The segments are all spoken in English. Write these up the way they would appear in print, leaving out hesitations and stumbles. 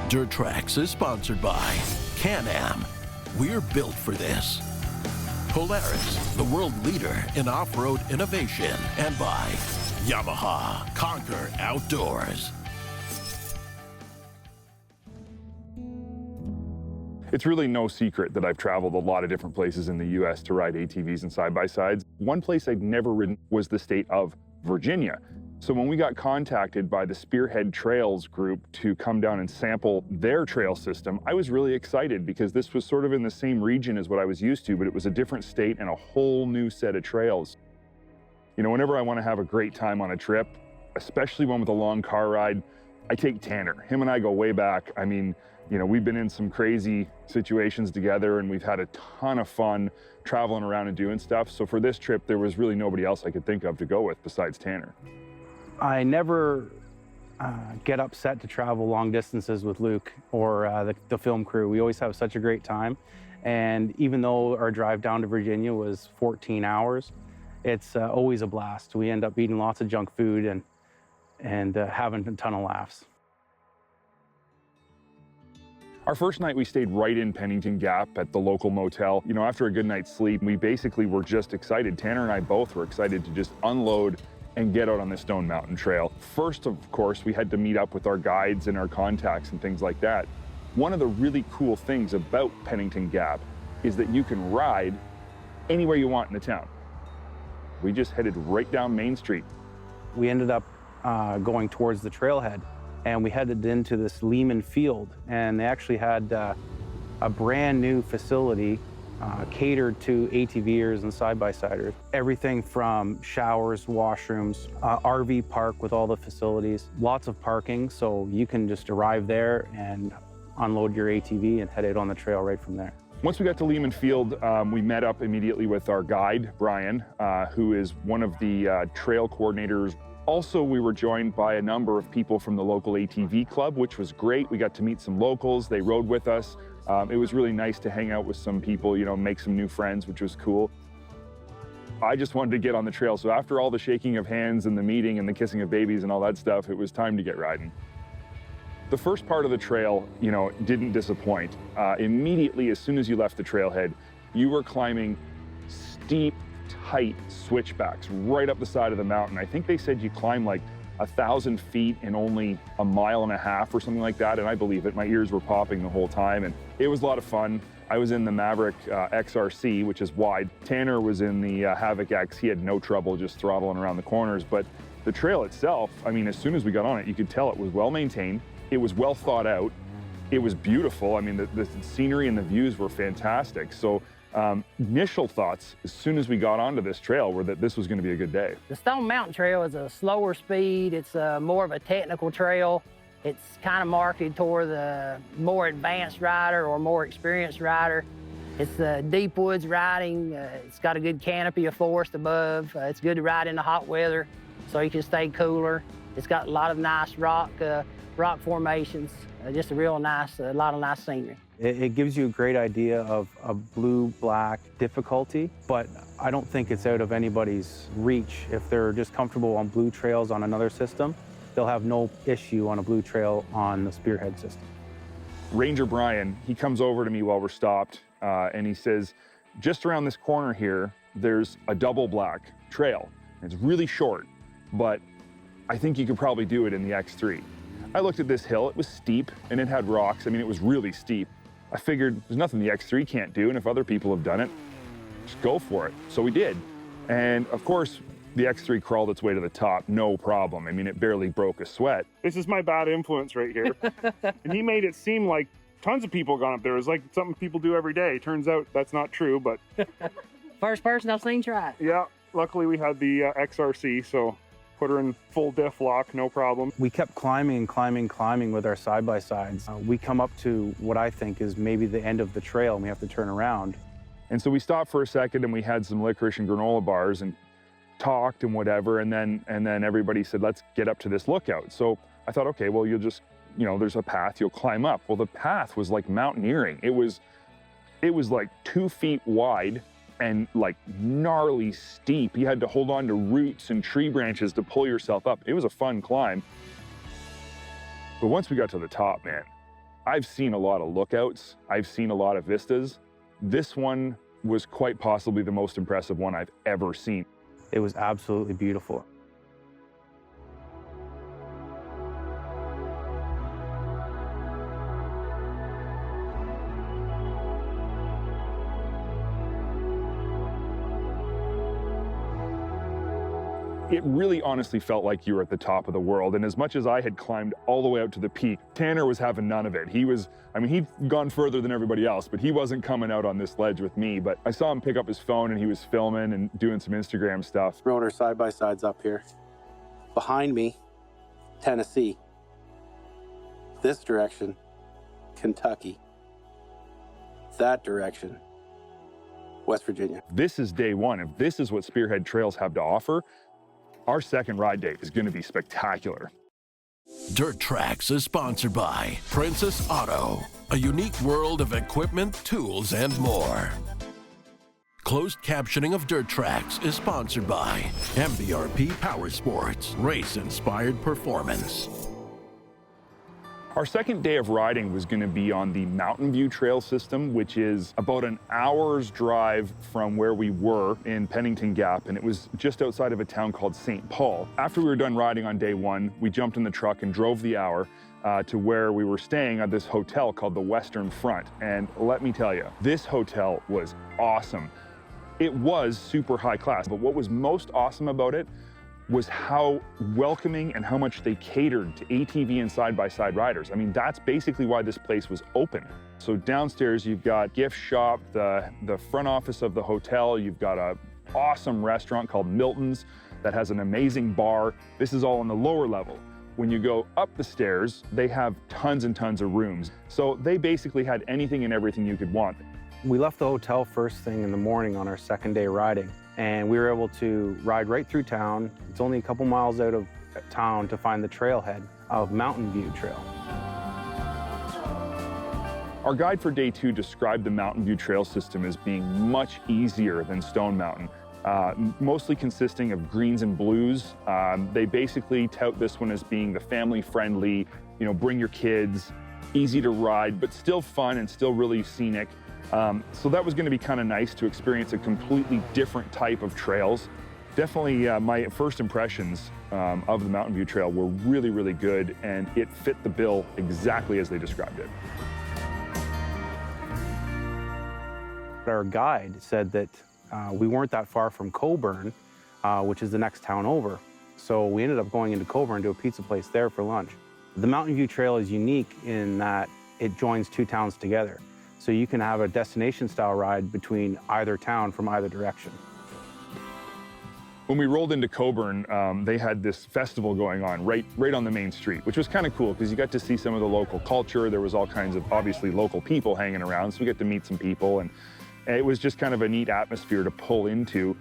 Dirt Trax is sponsored by Can-Am. We're built for this. Polaris, the world leader in off-road innovation. And by Yamaha, conquer outdoors. It's really no secret that I've traveled a lot of different places in the US to ride ATVs and side-by-sides. One place I'd never ridden was the state of Virginia. So when we got contacted by the Spearhead Trails group to come down and sample their trail system, I was really excited because this was sort of in the same region as what I was used to, but it was a different state and a whole new set of trails. You know, whenever I want to have a great time on a trip, especially one with a long car ride, I take Tanner. Him and I go way back. I mean, you know, we've been in some crazy situations together and we've had a ton of fun traveling around and doing stuff. So for this trip, there was really nobody else I could think of to go with besides Tanner. I never get upset to travel long distances with Luke or the film crew. We always have such a great time. And even though our drive down to Virginia was 14 hours, it's always a blast. We end up eating lots of junk food and having a ton of laughs. Our first night, we stayed right in Pennington Gap at the local motel. You know, after a good night's sleep, we basically were just excited. Tanner and I both were excited to just unload and get out on this Stone Mountain Trail. First, of course, we had to meet up with our guides and our contacts and things like that. One of the really cool things about Pennington Gap is that you can ride anywhere you want in the town. We just headed right down Main Street. We ended up going towards the trailhead, and we headed into this Lehman field, and they actually had a brand new facility catered to ATVers and side-by-siders. Everything from showers, washrooms, RV park with all the facilities, lots of parking, so you can just arrive there and unload your ATV and head out on the trail right from there. Once we got to Lehman Field, we met up immediately with our guide, Brian, who is one of the trail coordinators. Also, we were joined by a number of people from the local ATV club, which was great. We got to meet some locals. They rode with us. It was really nice to hang out with some people, you know, make some new friends, which was cool. I just wanted to get on the trail. So after all the shaking of hands and the meeting and the kissing of babies and all that stuff, it was time to get riding. The first part of the trail, you know, didn't disappoint. Immediately, as soon as you left the trailhead, you were climbing steep, tight switchbacks right up the side of the mountain. I think they said you climbed like 1,000 feet in only a mile and a half or something like that, and I believe it. My ears were popping the whole time, and it was a lot of fun. I was in the Maverick X RC, which is wide. Tanner was in the Havoc X. He had no trouble just throttling around the corners, but the trail itself, I mean, as soon as we got on it, you could tell it was well maintained. It was well thought out. It was beautiful. I mean, the scenery and the views were fantastic. So initial thoughts, as soon as we got onto this trail, were that this was going to be a good day. The Stone Mountain Trail is a slower speed. It's more of a technical trail. It's kind of marketed toward the more advanced rider or more experienced rider. It's deep woods riding. It's got a good canopy of forest above. It's good to ride in the hot weather so you can stay cooler. It's got a lot of nice rock formations. Just a real nice, a lot of nice scenery. It gives you a great idea of a blue-black difficulty, but I don't think it's out of anybody's reach. If they're just comfortable on blue trails on another system, they'll have no issue on a blue trail on the Spearhead system. Ranger Brian, he comes over to me while we're stopped, and he says, just around this corner here, there's a double black trail. It's really short, but I think you could probably do it in the X3. I looked at this hill. It was steep, and it had rocks. I mean, it was really steep. I figured there's nothing the X3 can't do, and if other people have done it, just go for it. So we did. And of course, the X3 crawled its way to the top, no problem. I mean, it barely broke a sweat. This is my bad influence right here. And he made it seem like tons of people gone up there. It was like something people do every day. Turns out that's not true, but... First person I've seen try it. Yeah, luckily we had the XRC, so put her in full diff lock, no problem. We kept climbing and climbing and climbing with our side-by-sides. We come up to what I think is maybe the end of the trail, and we have to turn around. And so we stopped for a second, and we had some licorice and granola bars and talked and whatever, and then everybody said, let's get up to this lookout. So I thought, okay, well, you'll just, you know, there's a path, you'll climb up. Well, the path was like mountaineering. It was like 2 feet wide and like gnarly steep. You had to hold on to roots and tree branches to pull yourself up. It was a fun climb. But once we got to the top, man, I've seen a lot of lookouts. I've seen a lot of vistas. This one was quite possibly the most impressive one I've ever seen. It was absolutely beautiful. It really honestly felt like you were at the top of the world. And as much as I had climbed all the way out to the peak, Tanner was having none of it. He was, I mean, he'd gone further than everybody else, but he wasn't coming out on this ledge with me. But I saw him pick up his phone and he was filming and doing some Instagram stuff. Rode our side-by-sides up here. Behind me, Tennessee. This direction, Kentucky. That direction, West Virginia. This is day one. If this is what Spearhead Trails have to offer, our second ride day is going to be spectacular. Dirt Trax is sponsored by Princess Auto, a unique world of equipment, tools, and more. Closed captioning of Dirt Trax is sponsored by MBRP Power Sports, race-inspired performance. Our second day of riding was going to be on the Mountain View Trail system, which is about an hour's drive from where we were in Pennington Gap, and it was just outside of a town called St. Paul. After we were done riding on day one, we jumped in the truck and drove the hour to where we were staying at this hotel called the Western Front. And let me tell you, this hotel was awesome. It was super high class, but what was most awesome about it was how welcoming and how much they catered to ATV and side-by-side riders. I mean, that's basically why this place was open. So downstairs, you've got gift shop, the front office of the hotel, you've got an awesome restaurant called Milton's that has an amazing bar. This is all on the lower level. When you go up the stairs, they have tons and tons of rooms. So they basically had anything and everything you could want. We left the hotel first thing in the morning on our second day riding, and we were able to ride right through town. It's only a couple miles out of town to find the trailhead of Mountain View Trail. Our guide for day two described the Mountain View Trail system as being much easier than Stone Mountain, mostly consisting of greens and blues. They basically tout this one as being the family-friendly, you know, bring your kids, easy to ride, but still fun and still really scenic. So that was going to be kind of nice to experience a completely different type of trails. Definitely my first impressions of the Mountain View Trail were really, really good, and it fit the bill exactly as they described it. Our guide said that we weren't that far from Colburn, which is the next town over. So we ended up going into Colburn to a pizza place there for lunch. The Mountain View Trail is unique in that it joins two towns together. So you can have a destination-style ride between either town from either direction. When we rolled into Colburn, they had this festival going on right on the main street, which was kind of cool because you got to see some of the local culture. There was all kinds of, obviously, local people hanging around, so we got to meet some people, and it was just kind of a neat atmosphere to pull into.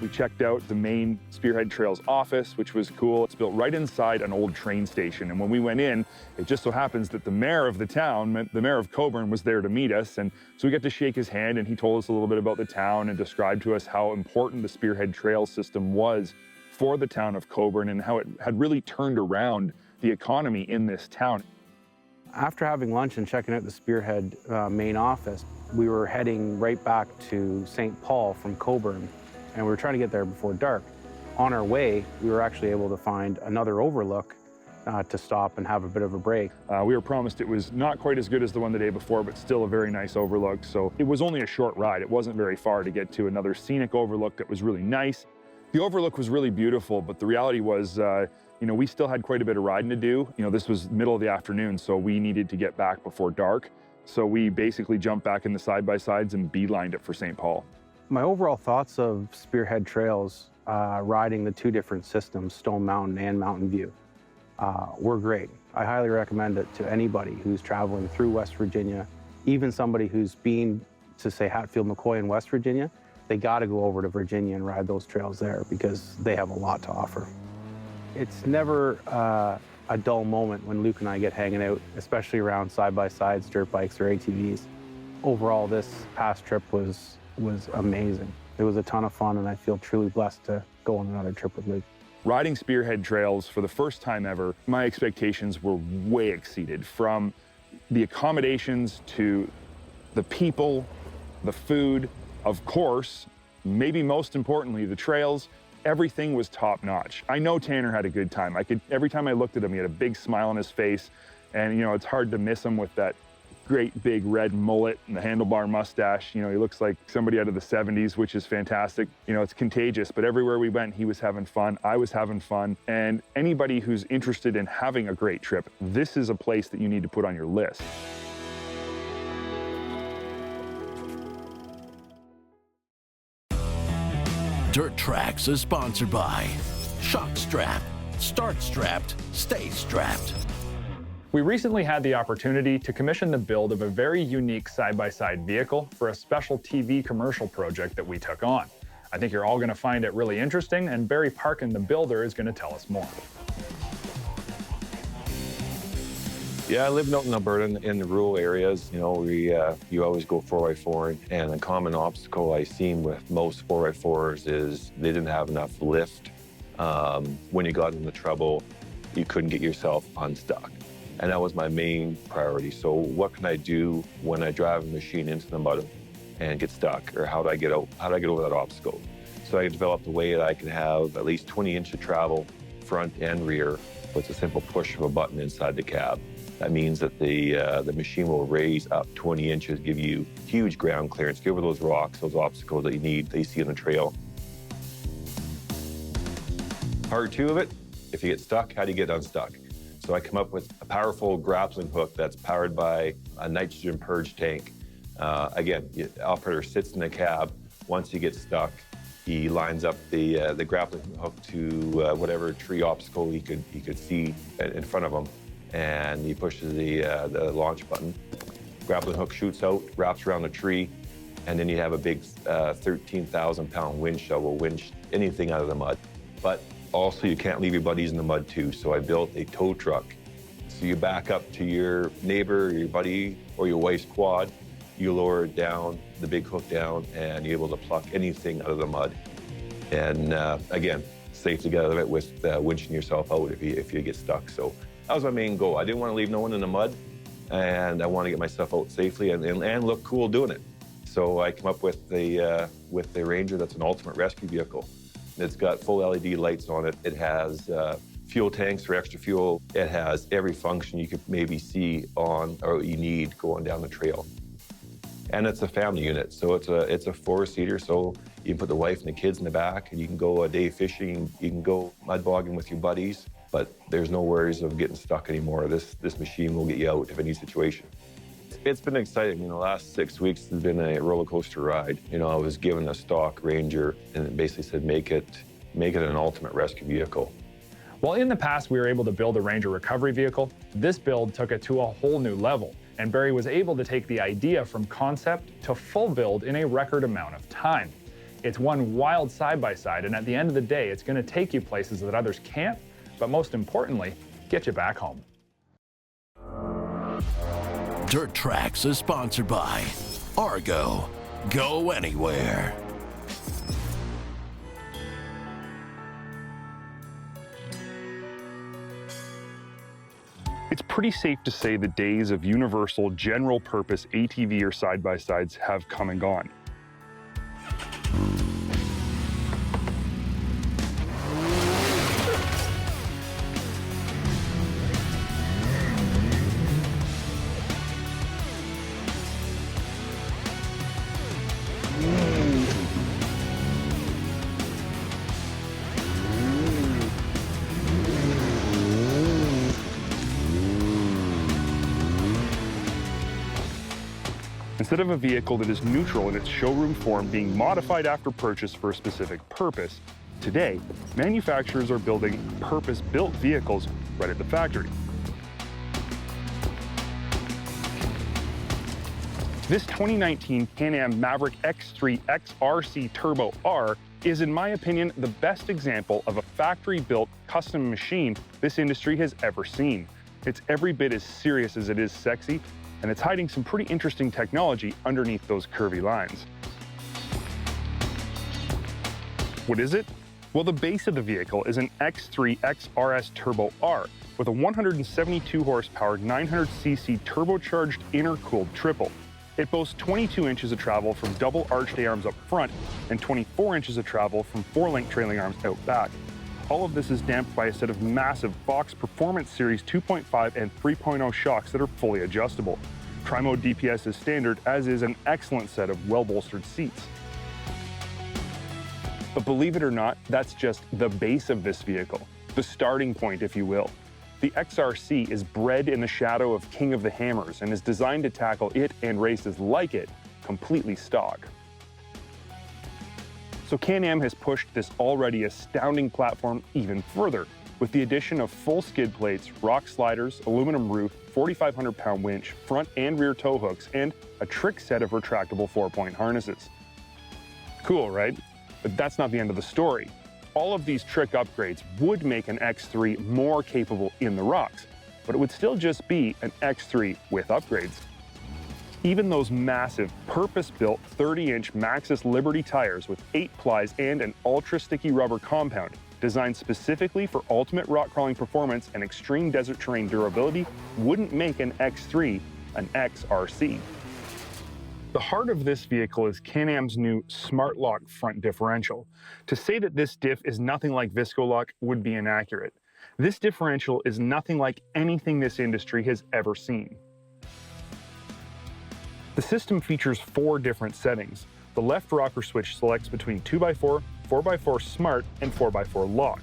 We checked out the main Spearhead Trails office, which was cool. It's built right inside an old train station. And when we went in, it just so happens that the mayor of the town, the mayor of Colburn, was there to meet us. And so we got to shake his hand, and he told us a little bit about the town and described to us how important the Spearhead Trail system was for the town of Colburn and how it had really turned around the economy in this town. After having lunch and checking out the Spearhead main office, we were heading right back to St. Paul from Colburn, and we were trying to get there before dark. On our way, we were actually able to find another overlook to stop and have a bit of a break. We were promised it was not quite as good as the one the day before, but still a very nice overlook. So it was only a short ride. It wasn't very far to get to another scenic overlook that was really nice. The overlook was really beautiful, but the reality was, you know, we still had quite a bit of riding to do. You know, this was middle of the afternoon, so we needed to get back before dark. So we basically jumped back in the side-by-sides and beelined it for St. Paul. My overall thoughts of Spearhead Trails, riding the two different systems, Stone Mountain and Mountain View, were great. I highly recommend it to anybody who's traveling through West Virginia, even somebody who's been to, say, Hatfield, McCoy in West Virginia. They got to go over to Virginia and ride those trails there because they have a lot to offer. It's never a dull moment when Luke and I get hanging out, especially around side-by-sides, dirt bikes, or ATVs. Overall, this past trip was amazing. It was a ton of fun, and I feel truly blessed to go on another trip with Luke. Riding Spearhead Trails for the first time ever, my expectations were way exceeded, from the accommodations to the people, the food, of course, maybe most importantly, the trails. Everything was top notch. I know Tanner had a good time. Every time I looked at him, he had a big smile on his face, and you know, it's hard to miss him with that great big red mullet and the handlebar mustache. You know, he looks like somebody out of the 70s, which is fantastic. You know, it's contagious, but everywhere we went, he was having fun. I was having fun. And anybody who's interested in having a great trip, this is a place that you need to put on your list. Dirt Trax is sponsored by Shock Strap. Start strapped, stay strapped. We recently had the opportunity to commission the build of a very unique side-by-side vehicle for a special TV commercial project that we took on. I think you're all going to find it really interesting, and Barry Parkin, the builder, is going to tell us more. Yeah, I lived out in Alberta in the rural areas. You know, you always go 4x4, and a common obstacle I've seen with most 4x4s is they didn't have enough lift. When you got into trouble, you couldn't get yourself unstuck. And that was my main priority. So what can I do when I drive a machine into the mud and get stuck? Or how do I get out? How do I get over that obstacle? So I developed a way that I can have at least 20 inches of travel, front and rear, with a simple push of a button inside the cab. That means that the machine will raise up 20 inches, give you huge ground clearance, get over those rocks, those obstacles that you see on the trail. Part two of it, if you get stuck, how do you get unstuck? So I come up with a powerful grappling hook that's powered by a nitrogen purge tank. Again, the operator sits in the cab. Once he gets stuck, he lines up the grappling hook to whatever tree obstacle he could see in front of him, and he pushes the launch button. Grappling hook shoots out, wraps around the tree, and then you have a big 13,000-pound winch shovel winch anything out of the mud. But also, you can't leave your buddies in the mud too, so I built a tow truck. So you back up to your neighbor, your buddy, or your wife's quad, you lower it down, the big hook down, and you're able to pluck anything out of the mud. And again, safe to get out of it with winching yourself out if you get stuck. So that was my main goal. I didn't want to leave no one in the mud, and I want to get myself out safely and look cool doing it. So I come up with the Ranger. That's an ultimate rescue vehicle. It's got full LED lights on it. It has fuel tanks for extra fuel. It has every function you could maybe see on or you need going down the trail. And it's a family unit, so it's a four-seater, so you can put the wife and the kids in the back, and you can go a day fishing, you can go mud bogging with your buddies, but there's no worries of getting stuck anymore. This machine will get you out of any situation. It's been exciting. You know, the last 6 weeks has been a roller coaster ride. You know, I was given a stock Ranger, and it basically said, make it an ultimate rescue vehicle. While in the past we were able to build a Ranger recovery vehicle, this build took it to a whole new level, and Barry was able to take the idea from concept to full build in a record amount of time. It's one wild side-by-side, and at the end of the day, it's going to take you places that others can't, but most importantly, get you back home. Dirt Trax is sponsored by Argo. Go anywhere. It's pretty safe to say the days of universal general-purpose ATV or side-by-sides have come and gone. Instead of a vehicle that is neutral in its showroom form being modified after purchase for a specific purpose, today, manufacturers are building purpose-built vehicles right at the factory. This 2019 Can-Am Maverick X3 X RC Turbo R is, in my opinion, the best example of a factory-built custom machine this industry has ever seen. It's every bit as serious as it is sexy, and it's hiding some pretty interesting technology underneath those curvy lines. What is it? Well, the base of the vehicle is an X3 X RS Turbo R with a 172 horsepower, 900cc turbocharged intercooled triple. It boasts 22 inches of travel from double arched arms up front and 24 inches of travel from 4-link trailing arms out back. All of this is damped by a set of massive Fox Performance Series 2.5 and 3.0 shocks that are fully adjustable. Tri-mode DPS is standard, as is an excellent set of well-bolstered seats. But believe it or not, that's just the base of this vehicle, the starting point, if you will. The XRC is bred in the shadow of King of the Hammers and is designed to tackle it and races like it completely stock. So Can-Am has pushed this already astounding platform even further with the addition of full skid plates, rock sliders, aluminum roof, 4,500-pound winch, front and rear tow hooks, and a trick set of retractable 4-point harnesses. Cool, right? But that's not the end of the story. All of these trick upgrades would make an X3 more capable in the rocks, but it would still just be an X3 with upgrades. Even those massive, purpose-built 30-inch Maxxis Liberty tires with 8 plies and an ultra-sticky rubber compound designed specifically for ultimate rock crawling performance and extreme desert terrain durability wouldn't make an X3 an XRC. The heart of this vehicle is Can-Am's new Smart-Lok front differential. To say that this diff is nothing like Visco-Lok would be inaccurate. This differential is nothing like anything this industry has ever seen. The system features 4 different settings. The left rocker switch selects between 2x4, 4x4 Smart, and 4x4 Lock.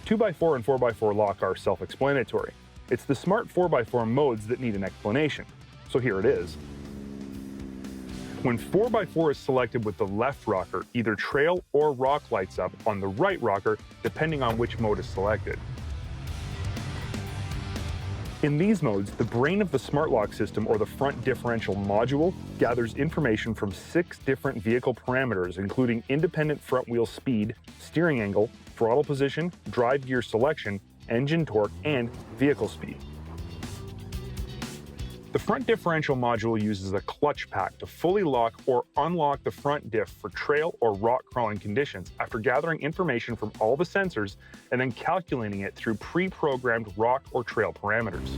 2x4 and 4x4 Lock are self-explanatory. It's the Smart 4x4 modes that need an explanation. So here it is. When 4x4 is selected with the left rocker, either trail or rock lights up on the right rocker, depending on which mode is selected. In these modes, the brain of the Smart-Lok system, or the front differential module, gathers information from 6 different vehicle parameters, including independent front wheel speed, steering angle, throttle position, drive gear selection, engine torque, and vehicle speed. The front differential module uses a clutch pack to fully lock or unlock the front diff for trail or rock crawling conditions after gathering information from all the sensors and then calculating it through pre-programmed rock or trail parameters.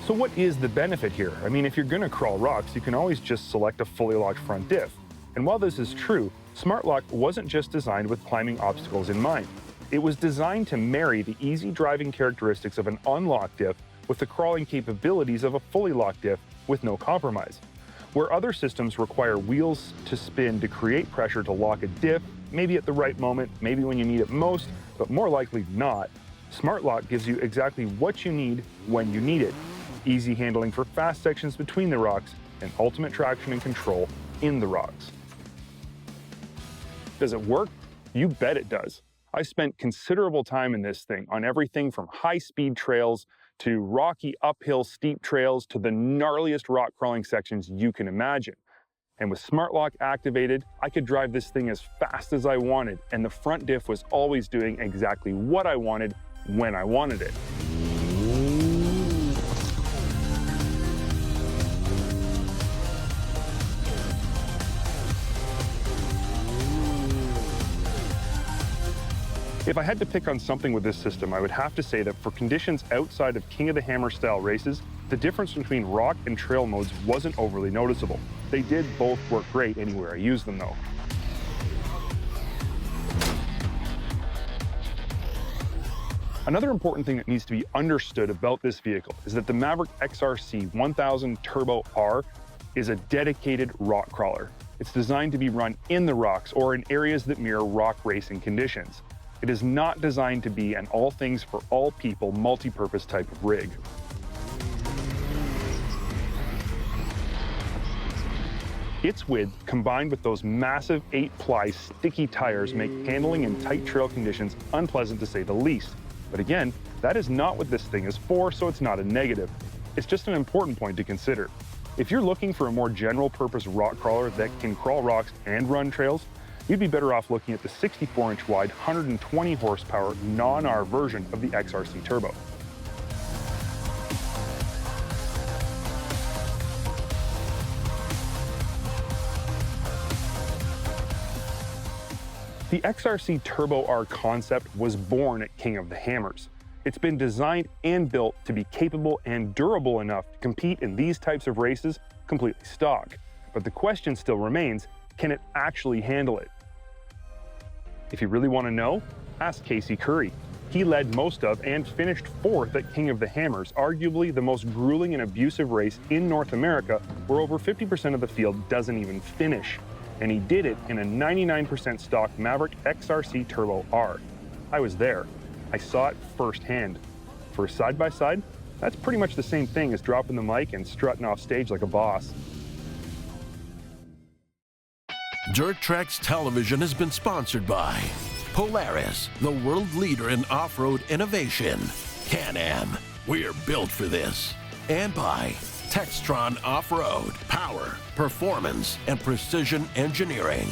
So what is the benefit here? I mean, if you're going to crawl rocks, you can always just select a fully locked front diff. And while this is true, Smart-Lok wasn't just designed with climbing obstacles in mind. It was designed to marry the easy driving characteristics of an unlocked diff with the crawling capabilities of a fully locked diff with no compromise. Where other systems require wheels to spin to create pressure to lock a diff, maybe at the right moment, maybe when you need it most, but more likely not, Smart-Lok gives you exactly what you need when you need it. Easy handling for fast sections between the rocks, and ultimate traction and control in the rocks. Does it work? You bet it does. I spent considerable time in this thing on everything from high-speed trails to rocky uphill steep trails to the gnarliest rock crawling sections you can imagine. And with Smart-Lok activated, I could drive this thing as fast as I wanted, and the front diff was always doing exactly what I wanted when I wanted it. If I had to pick on something with this system, I would have to say that for conditions outside of King of the Hammer style races, the difference between rock and trail modes wasn't overly noticeable. They did both work great anywhere I used them though. Another important thing that needs to be understood about this vehicle is that the Maverick XRC 1000 Turbo R is a dedicated rock crawler. It's designed to be run in the rocks or in areas that mirror rock racing conditions. It is not designed to be an all things for all people multi-purpose type of rig. Its width, combined with those massive 8-ply sticky tires, make handling in tight trail conditions unpleasant to say the least. But again, that is not what this thing is for, so it's not a negative. It's just an important point to consider. If you're looking for a more general purpose rock crawler that can crawl rocks and run trails, you'd be better off looking at the 64-inch wide, 120 horsepower non-R version of the XRC Turbo. The XRC Turbo R concept was born at King of the Hammers. It's been designed and built to be capable and durable enough to compete in these types of races completely stock. But the question still remains, can it actually handle it? If you really want to know, ask Casey Curry. He led most of and finished 4th at King of the Hammers, arguably the most grueling and abusive race in North America, where over 50% of the field doesn't even finish. And he did it in a 99% stock Maverick XRC Turbo R. I was there. I saw it firsthand. For a side-by-side, that's pretty much the same thing as dropping the mic and strutting off stage like a boss. Dirt Trax Television has been sponsored by Polaris, the world leader in off-road innovation. Can-Am, we're built for this. And by Textron Off-Road, power, performance, and precision engineering.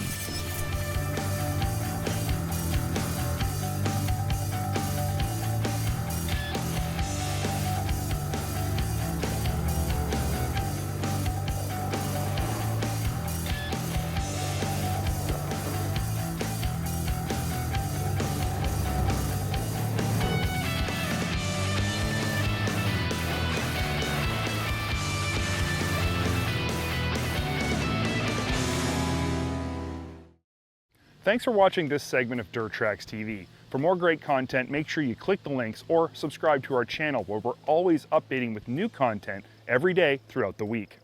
Thanks for watching this segment of Dirt Trax TV. For more great content, make sure you click the links or subscribe to our channel, where we're always updating with new content every day throughout the week.